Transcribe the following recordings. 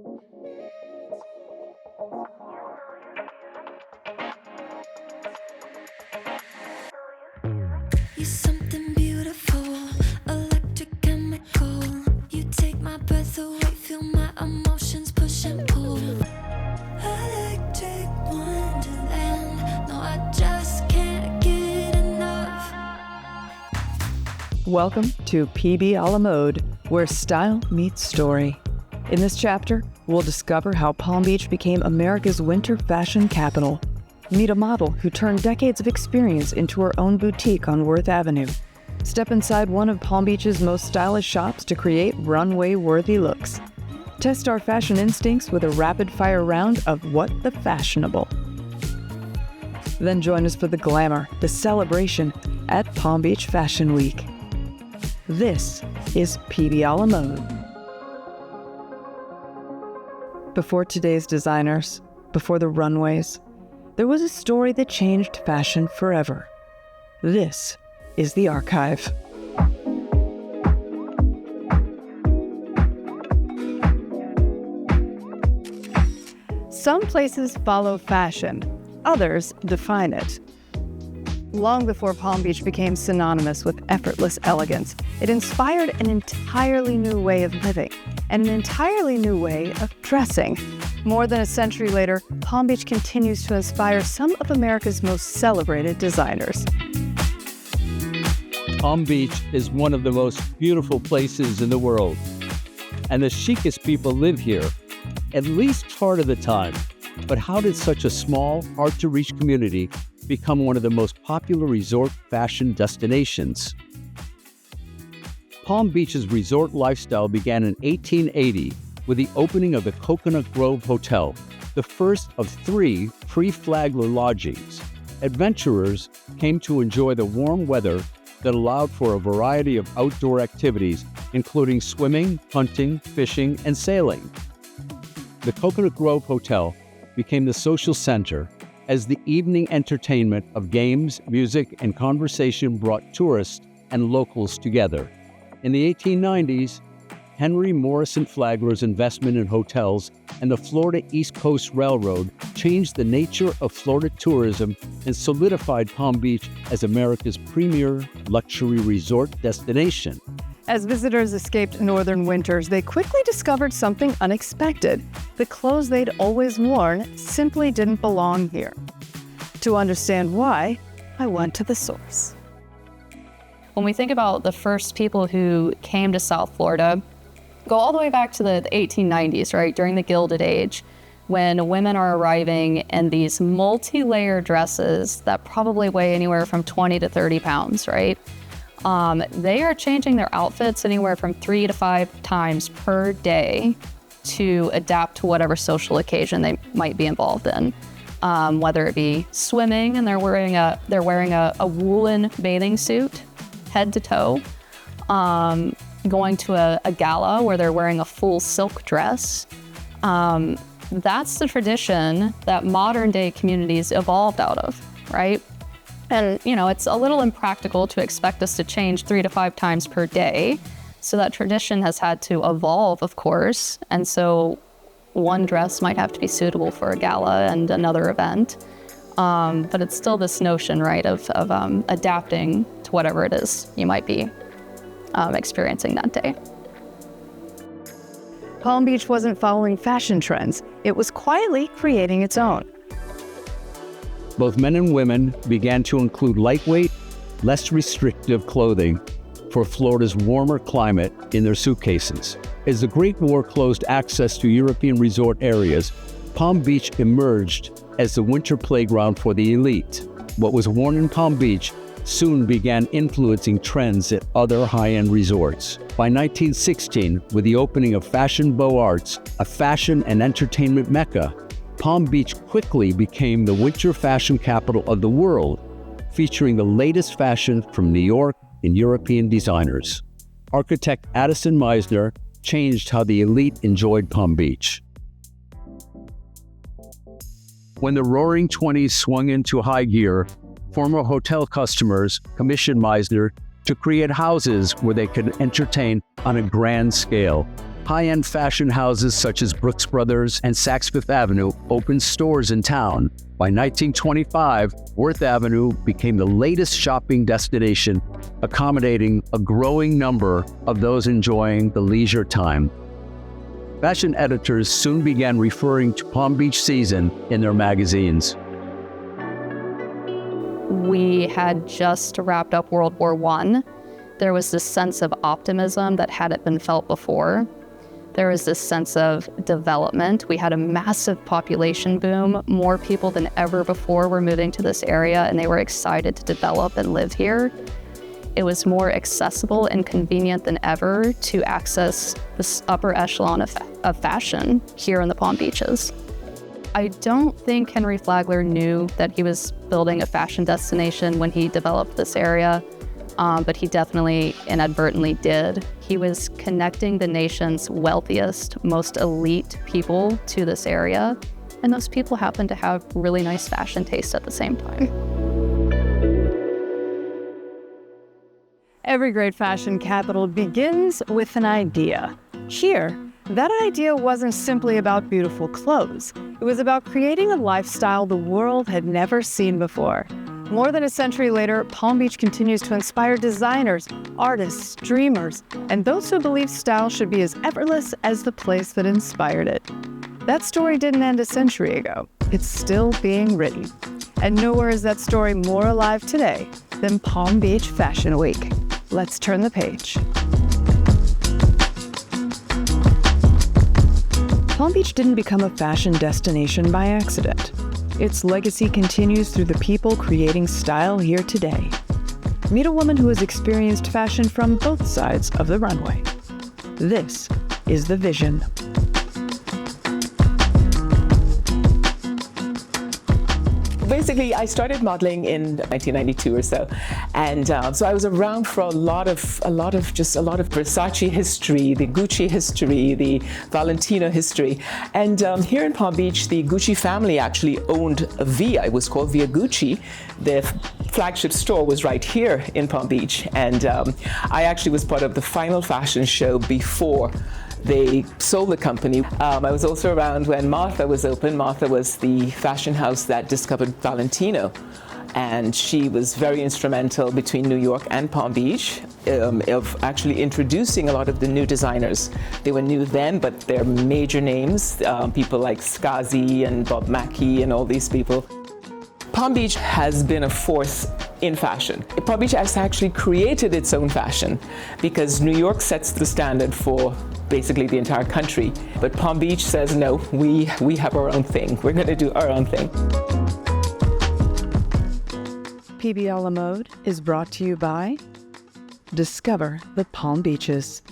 You're something beautiful, electric chemical. You take my breath away, feel my emotions push and pull. Electric wonderland, no, I just can't get enough. Welcome to PB a la Mode, where style meets story. In this chapter, we'll discover how Palm Beach became America's winter fashion capital. Meet a model who turned decades of experience into her own boutique on Worth Avenue. Step inside one of Palm Beach's most stylish shops to create runway-worthy looks. Test our fashion instincts with a rapid-fire round of What the Fashionable. Then join us for the glamour, the celebration at Palm Beach Fashion Week. This is PB a la Mode. Before today's designers, before the runways, there was a story that changed fashion forever. This is the archive. Some places follow fashion, others define it. Long before Palm Beach became synonymous with effortless elegance, it inspired an entirely new way of living and an entirely new way of dressing. More than a century later, Palm Beach continues to inspire some of America's most celebrated designers. Palm Beach is one of the most beautiful places in the world, and the chicest people live here, at least part of the time. But how did such a small, hard-to-reach community become one of the most popular resort fashion destinations? Palm Beach's resort lifestyle began in 1880 with the opening of the Coconut Grove Hotel, the first of 3 pre-Flagler lodgings. Adventurers came to enjoy the warm weather that allowed for a variety of outdoor activities, including swimming, hunting, fishing, and sailing. The Coconut Grove Hotel became the social center as the evening entertainment of games, music, and conversation brought tourists and locals together. In the 1890s, Henry Morrison Flagler's investment in hotels and the Florida East Coast Railroad changed the nature of Florida tourism and solidified Palm Beach as America's premier luxury resort destination. As visitors escaped northern winters, they quickly discovered something unexpected. The clothes they'd always worn simply didn't belong here. To understand why, I went to the source. When we think about the first people who came to South Florida, go all the way back to the 1890s, right, during the Gilded Age, when women are arriving in these multi-layer dresses that probably weigh anywhere from 20 to 30 pounds, right? They are changing their outfits anywhere from 3 to 5 times per day to adapt to whatever social occasion they might be involved in. Whether it be swimming and they're wearing a woolen bathing suit, head to toe, going to a gala where they're wearing a full silk dress. That's the tradition that modern day communities evolved out of, right? And, it's a little impractical to expect us to change 3 to 5 times per day. So that tradition has had to evolve, of course. And so one dress might have to be suitable for a gala and another event. But it's still this notion, right, of adapting to whatever it is you might be experiencing that day. Palm Beach wasn't following fashion trends. It was quietly creating its own. Both men and women began to include lightweight, less restrictive clothing for Florida's warmer climate in their suitcases. As the Great War closed access to European resort areas, Palm Beach emerged as the winter playground for the elite. What was worn in Palm Beach soon began influencing trends at other high-end resorts. By 1916, with the opening of Fashion Beaux Arts, a fashion and entertainment mecca, Palm Beach quickly became the winter fashion capital of the world, featuring the latest fashion from New York and European designers. Architect Addison Meisner changed how the elite enjoyed Palm Beach. When the Roaring '20s swung into high gear, former hotel customers commissioned Meisner to create houses where they could entertain on a grand scale. High-end fashion houses such as Brooks Brothers and Saks Fifth Avenue opened stores in town. By 1925, Worth Avenue became the latest shopping destination, accommodating a growing number of those enjoying the leisure time. Fashion editors soon began referring to Palm Beach season in their magazines. We had just wrapped up World War I. There was this sense of optimism that hadn't been felt before. There was this sense of development. We had a massive population boom. More people than ever before were moving to this area, and they were excited to develop and live here. It was more accessible and convenient than ever to access this upper echelon of fashion here in the Palm Beaches. I don't think Henry Flagler knew that he was building a fashion destination when he developed this area. But he definitely inadvertently did. He was connecting the nation's wealthiest, most elite people to this area, and those people happen to have really nice fashion taste at the same time. Every great fashion capital begins with an idea. Here, that idea wasn't simply about beautiful clothes. It was about creating a lifestyle the world had never seen before. More than a century later, Palm Beach continues to inspire designers, artists, dreamers, and those who believe style should be as effortless as the place that inspired it. That story didn't end a century ago. It's still being written. And nowhere is that story more alive today than Palm Beach Fashion Week. Let's turn the page. Palm Beach didn't become a fashion destination by accident. Its legacy continues through the people creating style here today. Meet a woman who has experienced fashion from both sides of the runway. This is The Vision. Basically, I started modeling in 1992 or so, and so I was around for a lot of Versace history, the Gucci history, the Valentino history, and here in Palm Beach, the Gucci family actually owned a Via. It was called Via Gucci. The flagship store was right here in Palm Beach, and I actually was part of the final fashion show before they sold the company. I was also around when Martha was open. Martha was the fashion house that discovered Valentino, and she was very instrumental between New York and Palm Beach of actually introducing a lot of the new designers. They were new then, but they're major names, people like Skazi and Bob Mackie and all these people. Palm Beach has been a force in fashion. Palm Beach has actually created its own fashion because New York sets the standard for basically the entire country. But Palm Beach says, no, we have our own thing. We're going to do our own thing. PB a la Mode is brought to you by Discover the Palm Beaches.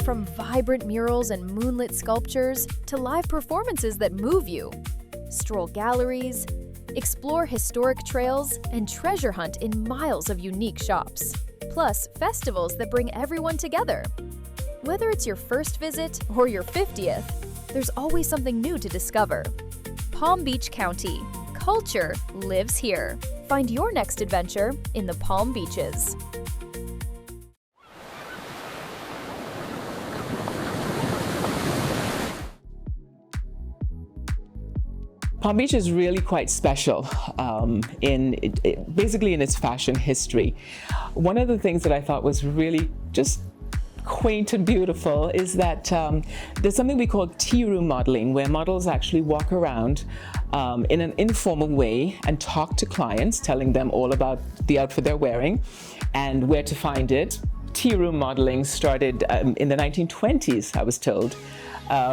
From vibrant murals and moonlit sculptures to live performances that move you, stroll galleries, explore historic trails, and treasure hunt in miles of unique shops. Plus, festivals that bring everyone together. Whether it's your first visit or your 50th, there's always something new to discover. Palm Beach County. Culture lives here. Find your next adventure in the Palm Beaches. Palm Beach is really quite special basically in its fashion history. One of the things that I thought was really just quaint and beautiful is that there's something we call tea room modeling, where models actually walk around in an informal way and talk to clients, telling them all about the outfit they're wearing and where to find it. Tea room modeling started in the 1920s, I was told.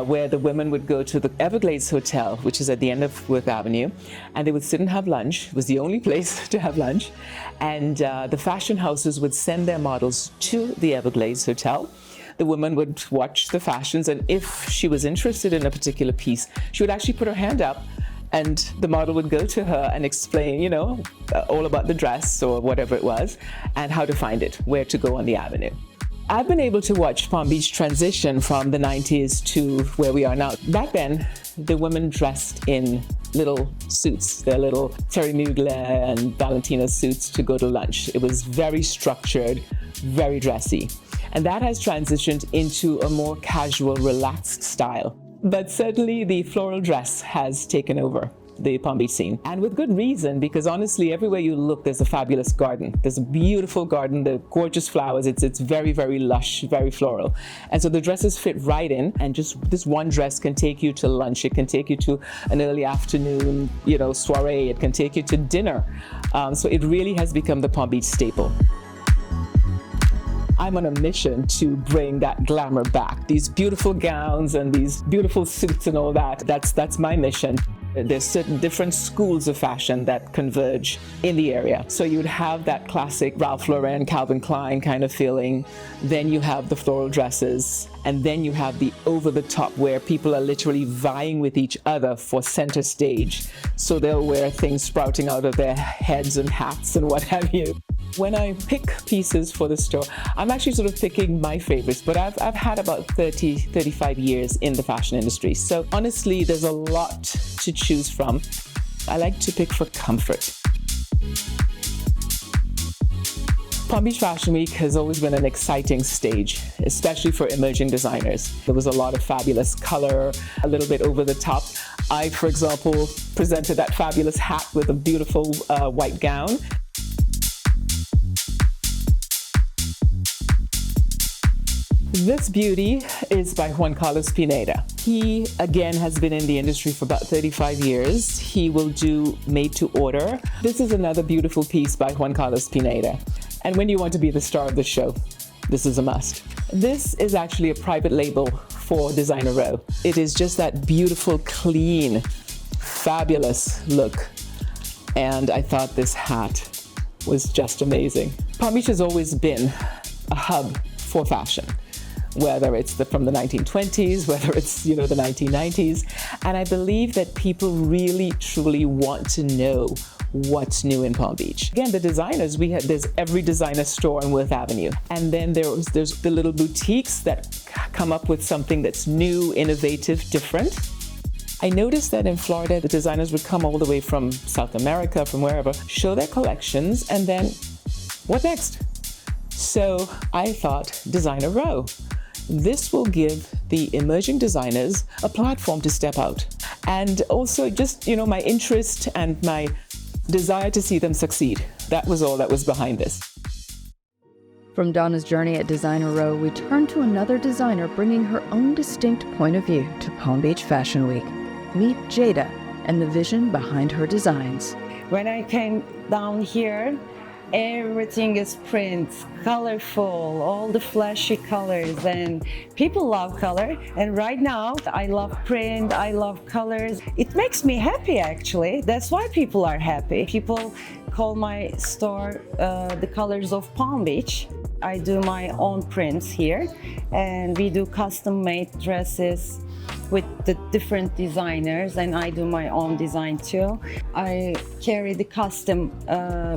Where the women would go to the Everglades Hotel, which is at the end of Worth Avenue, and they would sit and have lunch. It was the only place to have lunch. And the fashion houses would send their models to the Everglades Hotel. The woman would watch the fashions, and if she was interested in a particular piece, she would actually put her hand up, and the model would go to her and explain, all about the dress or whatever it was, and how to find it, where to go on the avenue. I've been able to watch Palm Beach transition from the 90s to where we are now. Back then, the women dressed in little suits, their little Terry Mugler and Valentino suits to go to lunch. It was very structured, very dressy. And that has transitioned into a more casual, relaxed style. But certainly the floral dress has taken over the Palm Beach scene. And with good reason, because honestly, everywhere you look, there's a fabulous garden. There's a beautiful garden, the gorgeous flowers. It's very, very lush, very floral. And so the dresses fit right in, and just this one dress can take you to lunch. It can take you to an early afternoon, soiree. It can take you to dinner. So it really has become the Palm Beach staple. I'm on a mission to bring that glamour back. These beautiful gowns and these beautiful suits and all that, that's my mission. There's certain different schools of fashion that converge in the area. So you'd have that classic Ralph Lauren, Calvin Klein kind of feeling. Then you have the floral dresses. And then you have the over-the-top where people are literally vying with each other for center stage. So they'll wear things sprouting out of their heads and hats and what have you. When I pick pieces for the store, I'm actually sort of picking my favorites, but I've had about 35 years in the fashion industry. So honestly, there's a lot to choose from. I like to pick for comfort. Palm Beach Fashion Week has always been an exciting stage, especially for emerging designers. There was a lot of fabulous color, a little bit over the top. I, for example, presented that fabulous hat with a beautiful white gown. This beauty is by Juan Carlos Pineda. He, again, has been in the industry for about 35 years. He will do made to order. This is another beautiful piece by Juan Carlos Pineda. And when you want to be the star of the show, this is a must. This is actually a private label for Designer Row. It is just that beautiful, clean, fabulous look. And I thought this hat was just amazing. Palm Beach has always been a hub for fashion, whether it's from the 1920s, whether it's the 1990s. And I believe that people really, truly want to know what's new in Palm Beach. Again, the designers, there's every designer store on Worth Avenue. And then there's the little boutiques that come up with something that's new, innovative, different. I noticed that in Florida, the designers would come all the way from South America, from wherever, show their collections, and then what next? So I thought Designer Row. This will give the emerging designers a platform to step out. And also just, my interest and my desire to see them succeed. That was all that was behind this. From Donna's journey at Designer Row, we turn to another designer bringing her own distinct point of view to Palm Beach Fashion Week. Meet Jada and the vision behind her designs. When I came down here, everything is print, colorful, all the flashy colors, and people love color. And right now, I love print, I love colors. It makes me happy, actually. That's why people are happy. People call my store the colors of Palm Beach. I do my own prints here, and we do custom-made dresses with the different designers, and I do my own design too. I carry the custom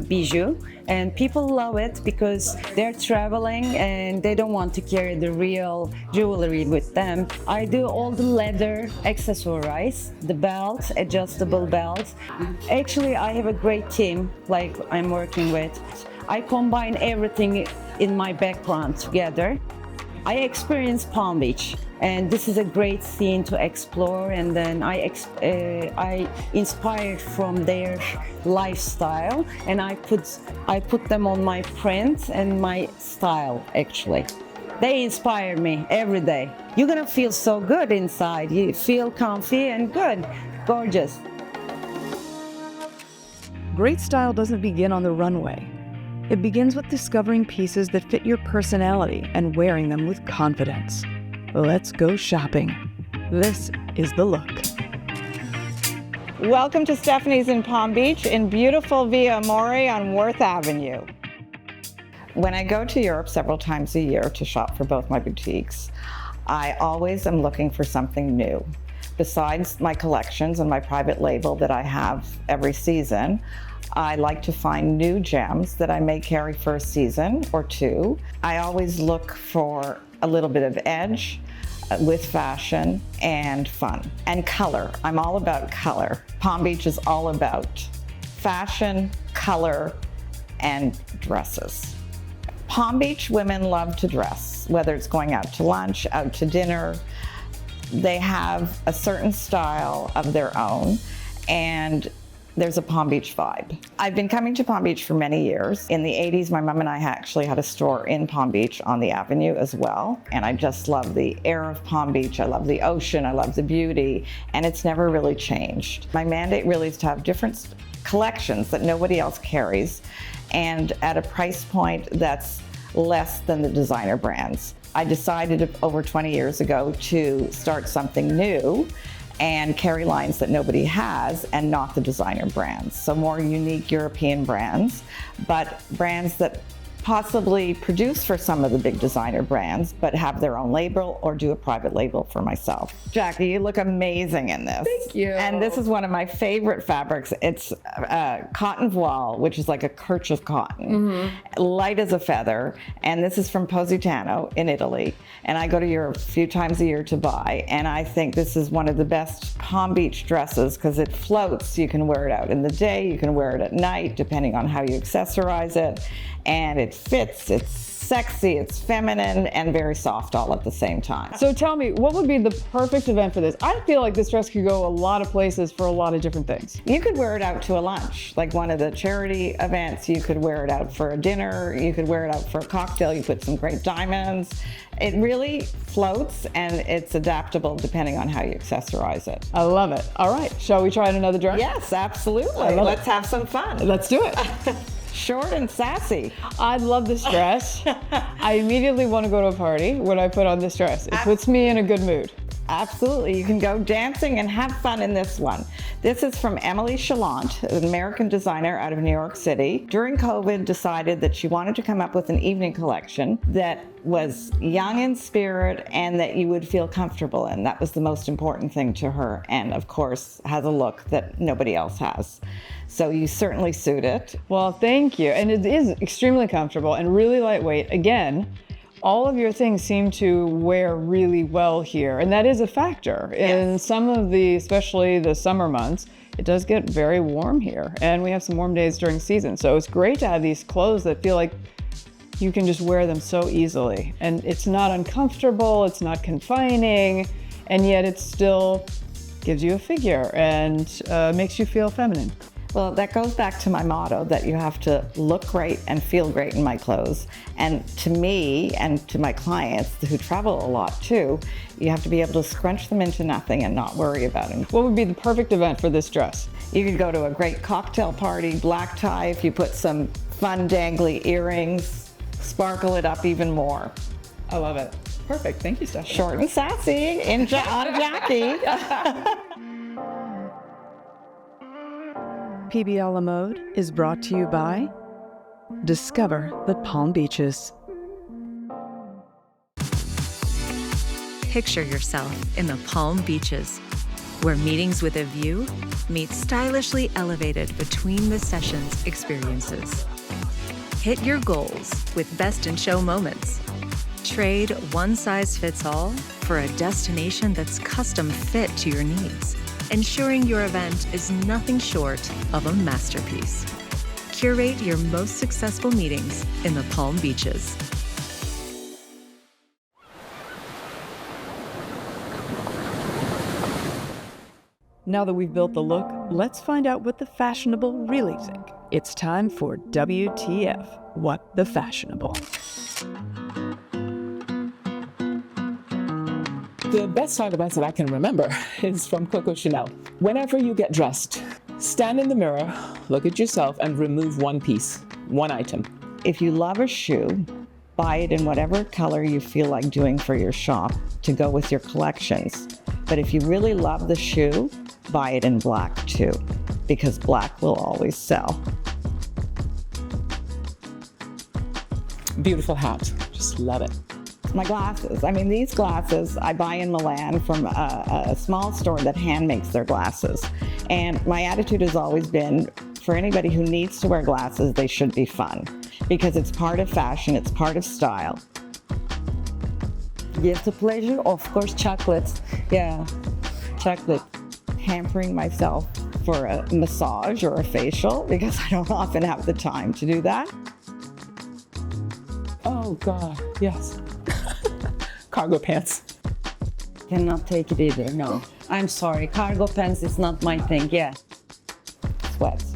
bijou, and people love it because they're traveling and they don't want to carry the real jewelry with them. I do all the leather accessorize, the belts, adjustable belts. Actually, I have a great team like I'm working with. I combine everything in my background together. I experienced Palm Beach, and this is a great scene to explore, and then I inspired from their lifestyle, and I put them on my print and my style, actually. They inspire me every day. You're gonna feel so good inside. You feel comfy and good, gorgeous. Great style doesn't begin on the runway. It begins with discovering pieces that fit your personality and wearing them with confidence. Let's go shopping. This is The Look. Welcome to Stephanie's in Palm Beach in beautiful Via Amore on Worth Avenue. When I go to Europe several times a year to shop for both my boutiques, I always am looking for something new. Besides my collections and my private label that I have every season, I like to find new gems that I may carry for a season or two. I always look for a little bit of edge with fashion and fun. And color. I'm all about color. Palm Beach is all about fashion, color, and dresses. Palm Beach women love to dress, whether it's going out to lunch, out to dinner. They have a certain style of their own, and there's a Palm Beach vibe. I've been coming to Palm Beach for many years. In the 80s, my mom and I actually had a store in Palm Beach on the Avenue as well. And I just love the air of Palm Beach. I love the ocean. I love the beauty. And it's never really changed. My mandate really is to have different collections that nobody else carries, and at a price point that's less than the designer brands. I decided over 20 years ago to start something new and carry lines that nobody has and not the designer brands. So more unique European brands, but brands that possibly produce for some of the big designer brands, but have their own label or do a private label for myself. Jackie, you look amazing in this. Thank you. And this is one of my favorite fabrics. It's cotton voile, which is like a kerchief cotton, light as a feather. And this is from Positano in Italy. And I go to Europe a few times a year to buy. And I think this is one of the best Palm Beach dresses because it floats. You can wear it out in the day, you can wear it at night, depending on how you accessorize it. And it fits, it's sexy, it's feminine, and very soft all at the same time. So tell me, what would be the perfect event for this? I feel like this dress could go a lot of places for a lot of different things. You could wear it out to a lunch, like one of the charity events. You could wear it out for a dinner. You could wear it out for a cocktail. You put some great diamonds. It really floats, and it's adaptable depending on how you accessorize it. I love it. All right, shall we try another dress? Yes, absolutely. Let's have some fun. Let's do it. Short and sassy. I love this dress. I immediately want to go to a party when I put on this dress. It puts me in a good mood. Absolutely. You can go dancing and have fun in this one. This is from Emily Chalant, an American designer out of New York City. During COVID, decided that she wanted to come up with an evening collection that was young in spirit and that you would feel comfortable in. That was the most important thing to her. And of course, has a look that nobody else has. So you certainly suit it. Well, thank you. And it is extremely comfortable and really lightweight. Again, all of your things seem to wear really well here, and that is a factor. Yes. In some of the, especially the summer months, it does get very warm here, and we have some warm days during season. So it's great to have these clothes that feel like you can just wear them so easily. And it's not uncomfortable, it's not confining, and yet it still gives you a figure and makes you feel feminine. Well, that goes back to my motto that you have to look great and feel great in my clothes. And to me and to my clients who travel a lot too, you have to be able to scrunch them into nothing and not worry about them. What would be the perfect event for this dress? You could go to a great cocktail party, black tie, if you put some fun dangly earrings, sparkle it up even more. I love it. Perfect. Thank you, Stephanie. Short and sassy on Jackie. PB a la Mode is brought to you by Discover the Palm Beaches. Picture yourself in the Palm Beaches, where meetings with a view meet stylishly elevated between the sessions experiences. Hit your goals with best in show moments. Trade one size fits all for a destination that's custom fit to your needs, ensuring your event is nothing short of a masterpiece. Curate your most successful meetings in the Palm Beaches. Now that we've built the look, let's find out what the fashionable really think. It's time for WTF, What the Fashionable. The best style events that I can remember is from Coco Chanel. Whenever you get dressed, stand in the mirror, look at yourself, and remove one piece, one item. If you love a shoe, buy it in whatever color you feel like doing for your shop to go with your collections. But if you really love the shoe, buy it in black too, because black will always sell. Beautiful hat, just love it. My glasses. I mean, these glasses I buy in Milan from a small store that hand makes their glasses. And my attitude has always been, for anybody who needs to wear glasses, they should be fun, because it's part of fashion, it's part of style. Guilty pleasure, of course, chocolates. Yeah, chocolate. Hampering myself for a massage or a facial, because I don't often have the time to do that. Oh God, yes. Cargo pants. Cannot take it either, no. I'm sorry, cargo pants is not my thing, yeah. Sweats.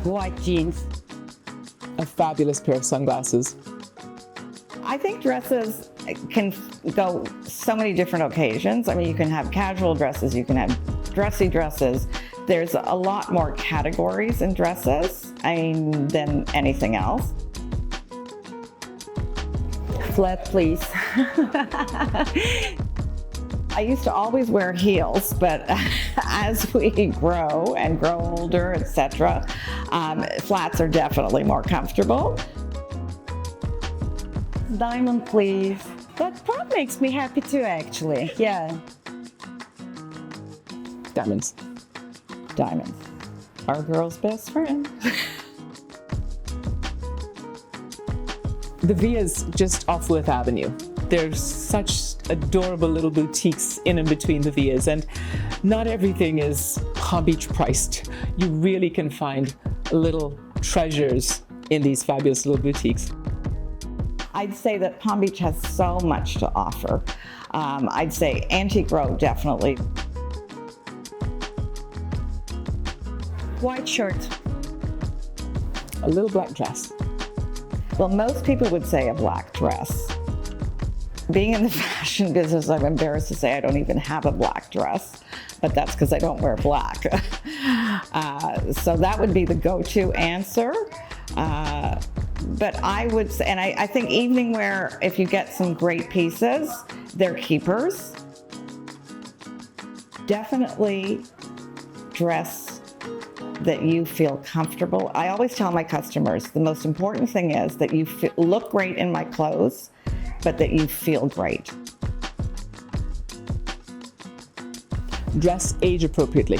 White jeans. A fabulous pair of sunglasses. I think dresses can go so many different occasions. I mean, you can have casual dresses, you can have dressy dresses. There's a lot more categories in dresses, than anything else. Flat, please. I used to always wear heels, but as we grow and grow older, etc., flats are definitely more comfortable. Diamond, please. That part makes me happy too, actually. Yeah. Diamonds. Diamonds. Our girl's best friend. The Vias just off Worth Avenue. There's such adorable little boutiques in and between the Vias, and not everything is Palm Beach priced. You really can find little treasures in these fabulous little boutiques. I'd say that Palm Beach has so much to offer. I'd say Antique Row, definitely. White shirt. A little black dress. Well, most people would say a black dress. Being in the fashion business, I'm embarrassed to say I don't even have a black dress, but that's because I don't wear black. So that would be the go-to answer. But I would say, and I think evening wear, if you get some great pieces, they're keepers. Definitely dress that you feel comfortable. I always tell my customers, the most important thing is that you look great in my clothes, but that you feel great. Dress age appropriately.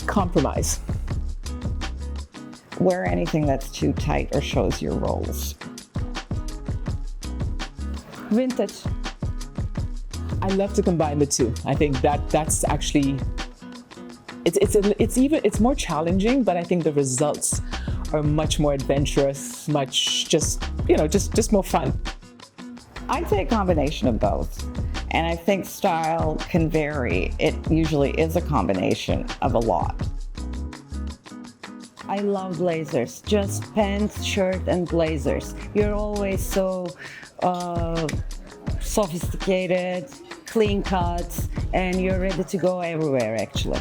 Compromise. Wear anything that's too tight or shows your rolls. Vintage. I love to combine the two. I think that's actually, it's more challenging, but I think the results are much more adventurous, much just more fun. I'd say a combination of both. And I think style can vary. It usually is a combination of a lot. I love blazers, just pants, shirt, and blazers. You're always so sophisticated, clean cuts, and you're ready to go everywhere, actually.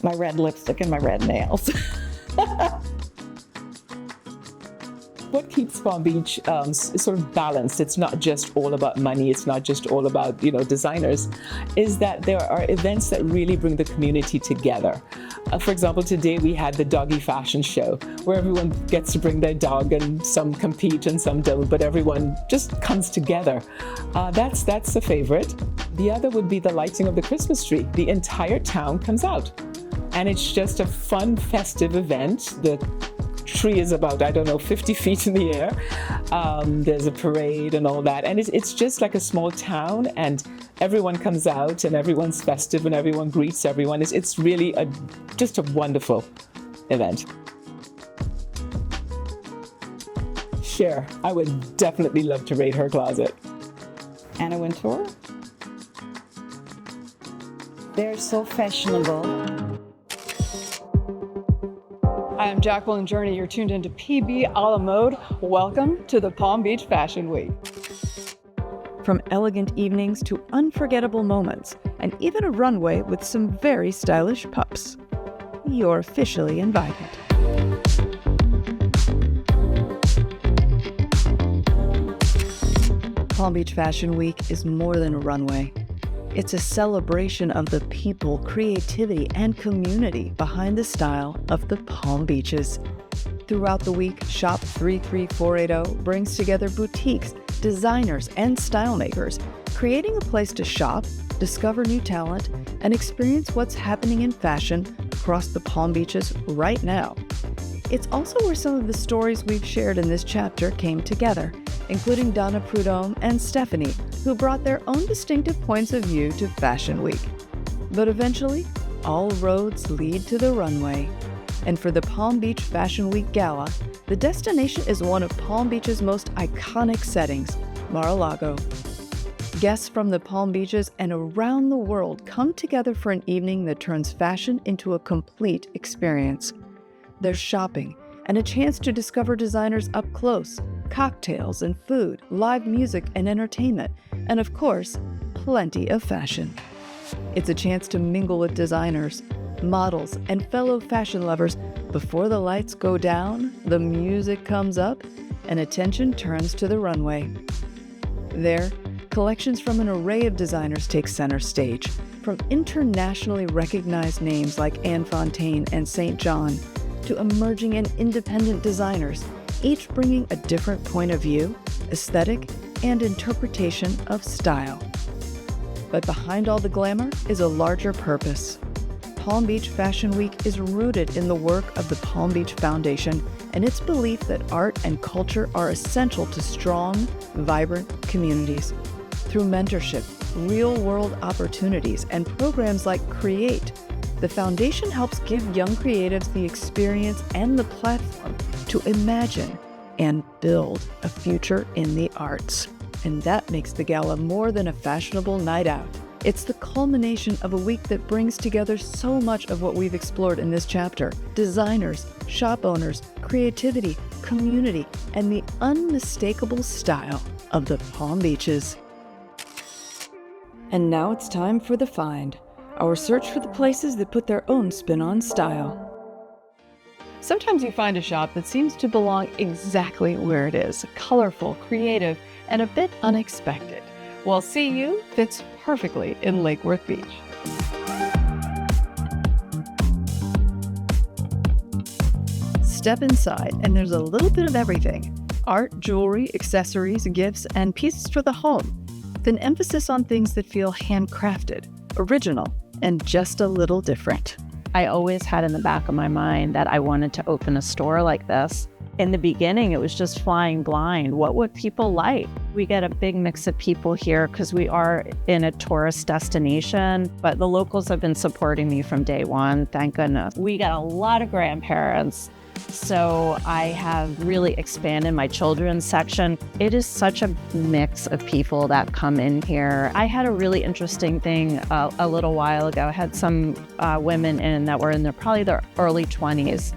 My red lipstick and my red nails. What keeps Palm Beach sort of balanced, it's not just all about money, it's not just all about designers, is that there are events that really bring the community together. For example, today we had the doggy fashion show where everyone gets to bring their dog and some compete and some don't, but everyone just comes together. That's a favorite. The other would be the lighting of the Christmas tree. The entire town comes out and it's just a fun, festive event. The tree is about, 50 feet in the air. There's a parade and all that. And it's just like a small town and everyone comes out and everyone's festive and everyone greets everyone. It's really just a wonderful event. Cher, I would definitely love to raid her closet. Anna Wintour? They're so fashionable. Hi, I'm Jacqueline Journey. You're tuned into PB a la mode. Welcome to the Palm Beach Fashion Week. From elegant evenings to unforgettable moments, and even a runway with some very stylish pups. You're officially invited. Palm Beach Fashion Week is more than a runway. It's a celebration of the people, creativity, and community behind the style of the Palm Beaches. Throughout the week, Shop 33480 brings together boutiques, designers, and style makers, creating a place to shop, discover new talent, and experience what's happening in fashion across the Palm Beaches right now. It's also where some of the stories we've shared in this chapter came together, including Donna, Preudhomme, and Stephanie, who brought their own distinctive points of view to Fashion Week. But eventually, all roads lead to the runway. And for the Palm Beach Fashion Week Gala, the destination is one of Palm Beach's most iconic settings, Mar-a-Lago. Guests from the Palm Beaches and around the world come together for an evening that turns fashion into a complete experience. There's shopping and a chance to discover designers up close, cocktails and food, live music and entertainment, and of course, plenty of fashion. It's a chance to mingle with designers, models, and fellow fashion lovers before the lights go down, the music comes up, and attention turns to the runway. There, collections from an array of designers take center stage, from internationally recognized names like Anne Fontaine and St. John, to emerging and independent designers, each bringing a different point of view, aesthetic, and interpretation of style. But behind all the glamour is a larger purpose. Palm Beach Fashion Week is rooted in the work of the Palm Beach Foundation and its belief that art and culture are essential to strong, vibrant communities. Through mentorship, real-world opportunities, and programs like Create, the foundation helps give young creatives the experience and the platform to imagine and build a future in the arts. And that makes the gala more than a fashionable night out. It's the culmination of a week that brings together so much of what we've explored in this chapter: designers, shop owners, creativity, community, and the unmistakable style of the Palm Beaches. And now it's time for The Find, our search for the places that put their own spin on style. Sometimes you find a shop that seems to belong exactly where it is, colorful, creative, and a bit unexpected. Well, CU fits perfectly in Lake Worth Beach. Step inside, and there's a little bit of everything: art, jewelry, accessories, gifts, and pieces for the home, with an emphasis on things that feel handcrafted, original, and just a little different. I always had in the back of my mind that I wanted to open a store like this. In the beginning, it was just flying blind. What would people like? We get a big mix of people here because we are in a tourist destination, but the locals have been supporting me from day one, thank goodness. We got a lot of grandparents, so I have really expanded my children's section. It is such a mix of people that come in here. I had a really interesting thing a little while ago. I had some women in that were in probably their early 20s.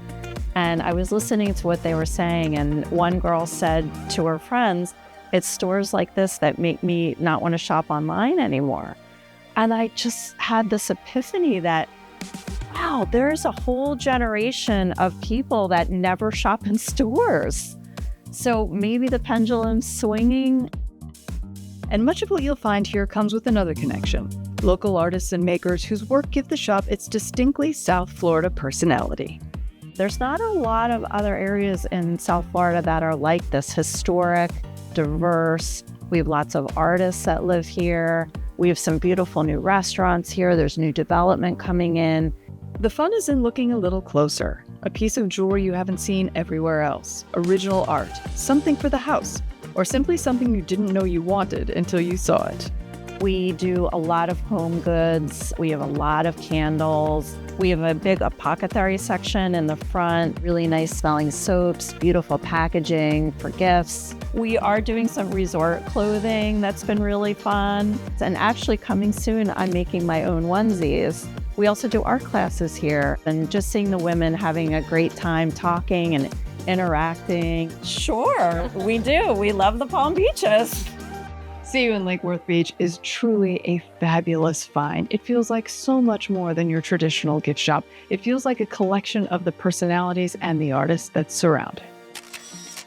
And I was listening to what they were saying, and one girl said to her friends, "It's stores like this that make me not want to shop online anymore." And I just had this epiphany that, wow, there's a whole generation of people that never shop in stores. So maybe the pendulum's swinging. And much of what you'll find here comes with another connection: local artists and makers whose work give the shop its distinctly South Florida personality. There's not a lot of other areas in South Florida that are like this: historic, diverse. We have lots of artists that live here. We have some beautiful new restaurants here. There's new development coming in. The fun is in looking a little closer. A piece of jewelry you haven't seen everywhere else, original art, something for the house, or simply something you didn't know you wanted until you saw it. We do a lot of home goods. We have a lot of candles. We have a big apothecary section in the front, really nice smelling soaps, beautiful packaging for gifts. We are doing some resort clothing that's been really fun. And actually coming soon, I'm making my own onesies. We also do art classes here, and just seeing the women having a great time talking and interacting. Sure, we do. We love the Palm Beaches. CU in Lake Worth Beach is truly a fabulous find. It feels like so much more than your traditional gift shop. It feels like a collection of the personalities and the artists that surround it.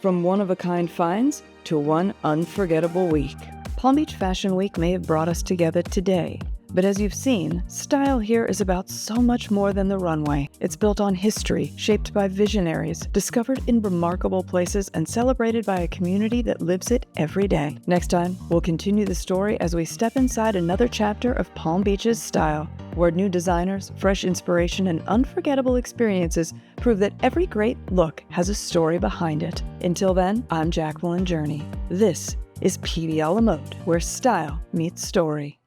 From one-of-a-kind finds to one unforgettable week, Palm Beach Fashion Week may have brought us together today. But as you've seen, style here is about so much more than the runway. It's built on history, shaped by visionaries, discovered in remarkable places, and celebrated by a community that lives it every day. Next time, we'll continue the story as we step inside another chapter of Palm Beach's style, where new designers, fresh inspiration, and unforgettable experiences prove that every great look has a story behind it. Until then, I'm Jacqueline Journey. This is PB a la Mode, where style meets story.